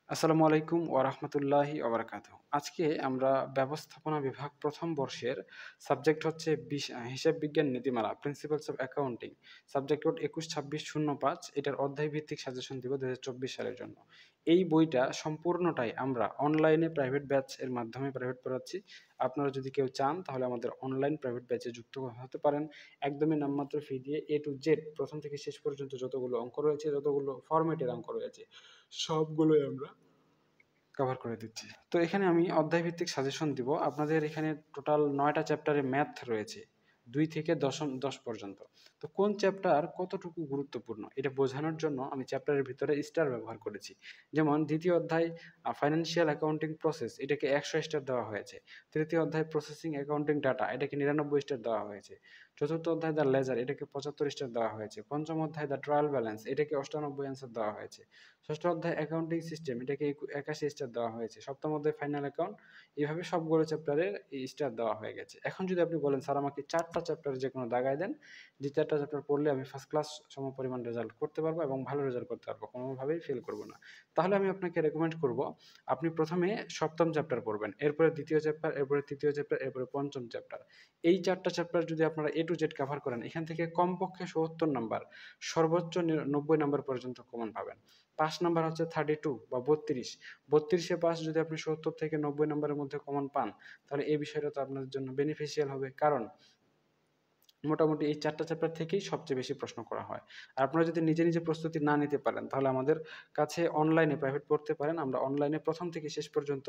আসসালামু আলাইকুম ওয়া রাহমাতুল্লাহি ওয়া বারাকাতুহু। আজকে আমরা ব্যবস্থাপনা বিভাগ ১ম বর্ষের সাবজেক্ট হচ্ছে হিসাব বিজ্ঞান নীতিমালা principles of accounting. Subject code ২১-২৬-০৫। এটার অধ্যায় ভিত্তিক সাজেশন দিব ২০২৪ সালের জন্য। এই বইটা সম্পূর্ণটাই আমরা অনলাইনে প্রাইভেট ব্যাচ এর মাধ্যমে প্রাইভেট পড়াচ্ছি। আপনারা যদি কেউ চান তাহলে আমাদের অনলাইন প্রাইভেট ব্যাচে যুক্ত হতে পারেন। একদমই নামমাত্র ফি দিয়ে A to Z প্রথম থেকে শেষ পর্যন্ত যতগুলো অঙ্ক রয়েছে, যতগুলো ফরম্যাটের অঙ্ক রয়েছে সবগুলোই আমরা কভার করে দিচ্ছি। তো এখানে আমি অধ্যায়ভিত্তিক সাজেশন দিব। আপনাদের এখানে টোটাল ৯ টা চ্যাপ্টারে ম্যাথ রয়েছে। ২ থেকে ১০ পর্যন্ত। তো কোন চ্যাপ্টার কতটুকু গুরুত্বপূর্ণ এটা বোঝানোর জন্য আমি চ্যাপ্টারের ভিতরে স্টার ব্যবহার করেছি। যেমন ২য় অধ্যায় ফাইন্যান্সিয়াল অ্যাকাউন্টিং প্রসেস এটাকে ১০০ স্টার দেওয়া হয়েছে। ৩য় অধ্যায় প্রসেসিং অ্যাকাউন্টিং ডাটা এটাকে ৯৯ স্টার দেওয়া হয়েছে। ৪র্থ অধ্যায় দ্য লেজার এটাকে ৭৫ স্টার দেওয়া হয়েছে। ৫ম অধ্যায় দ্য ট্রায়াল ব্যালেন্স এটাকে ৯৮ অ্যান্সার দেওয়া হয়েছে। ৬ষ্ঠ অধ্যায় অ্যাকাউন্টিং সিস্টেম এটাকে ৮১ স্টার দেওয়া হয়েছে। ৭ম অধ্যায় ফাইনাল অ্যাকাউন্ট এভাবে সবগুলো চ্যাপ্টারের স্টার দেওয়া হয়ে গেছে। এখন যদি আপনি বলেন স্যার আমাকে ৪ টা চ্যাপ্টারে যেকোনো দাগায় দেন, যে ৪ টা চ্যাপ্টার পড়লে আমি ফার্স্ট ক্লাস সমপরিমাণ রেজাল্ট করতে পারবো এবং ভালো রেজাল্ট করতে পারবো, কোনোভাবেই ফেল করব না। তাহলে আমি আপনাকে রেকমেন্ড করব আপনি প্রথমে ৭ম চ্যাপ্টার পড়বেন, এরপরে ২য় চ্যাপ্টার, এরপরে ৩য় চ্যাপ্টার, এরপরে ৫ম চ্যাপ্টার। এই ৪ টা চ্যাপ্টার যদি আপনারা A to Z কভার করেন, এখান থেকে কমপক্ষে ৭০ নাম্বার, সর্বোচ্চ ৯০ নাম্বার পর্যন্ত কমন পাবেন। পাস নাম্বার হচ্ছে 32 বা 32। 32 এ পাস যদি আপনি ৭০ থেকে ৯০ নাম্বারের মধ্যে কমন পান, তাহলে এই বিষয়টা তো আপনাদের জন্য বেনিফিশিয়াল হবে। কারণ মোটামুটি এই ৪ টা চ্যাপ্টার থেকেই সবচেয়ে বেশি প্রশ্ন করা হয়। আর আপনারা যদি নিজে প্রস্তুতি না নিতে পারেন, তাহলে আমাদের কাছে অনলাইনে প্রাইভেট পড়তে পারেন। আমরা অনলাইনে ১ম থেকে শেষ পর্যন্ত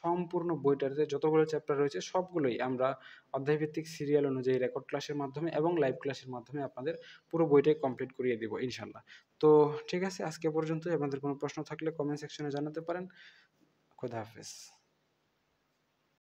সম্পূর্ণ বইটাতে যতগুলো চ্যাপ্টার রয়েছে সবগুলোই আমরা অধ্যায়ভিত্তিক সিরিয়াল অনুযায়ী রেকর্ড ক্লাসের মাধ্যমে এবং লাইভ ক্লাসের মাধ্যমে আপনাদের পুরো বইটাই কমপ্লিট করিয়ে দিব ইনশাআল্লাহ। তো ঠিক আছে, আজকে পর্যন্তই। আপনাদের কোনো প্রশ্ন থাকলে কমেন্ট সেকশনে জানাতে পারেন। খোদা হাফেজ।